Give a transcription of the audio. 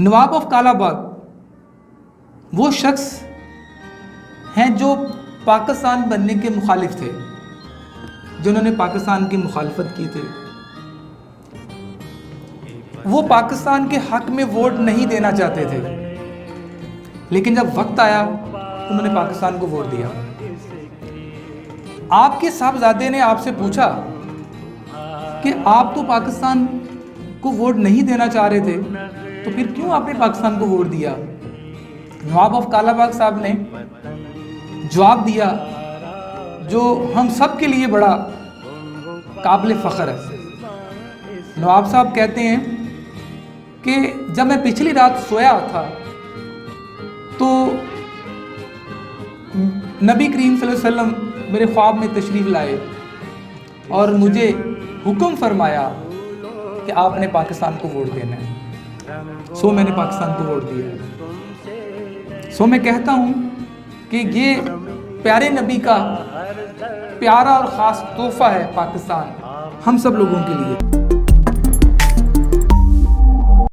नवाब of Kalabagh वो शख्स हैं जो पाकिस्तान बनने के मुखालिफ थे, जिन्होंने पाकिस्तान की मुखालफत की थी। वो पाकिस्तान के हक में वोट नहीं देना चाहते थे, लेकिन जब वक्त आया उन्होंने पाकिस्तान को वोट दिया। आपके साहबजादे ने आपसे पूछा कि आप तो पाकिस्तान को वोट नहीं देना चाह रहे थे, तो फिर क्यों आपने पाकिस्तान को वोट दिया? नवाब ऑफ कालाबाग साहब ने जवाब दिया जो हम सब के लिए बड़ा काबिल फ़ख्र है। नवाब साहब कहते हैं कि जब मैं पिछली रात सोया था तो नबी करीम सल्लल्लाहु अलैहि वसल्लम मेरे ख्वाब में तशरीफ़ लाए और मुझे हुक्म फरमाया कि आपने पाकिस्तान को वोट देना है। सो मैंने पाकिस्तान को वोट दिया। सो मैं कहता हूँ कि ये प्यारे नबी का प्यारा और ख़ास तोहफ़ा है पाकिस्तान हम सब लोगों के लिए।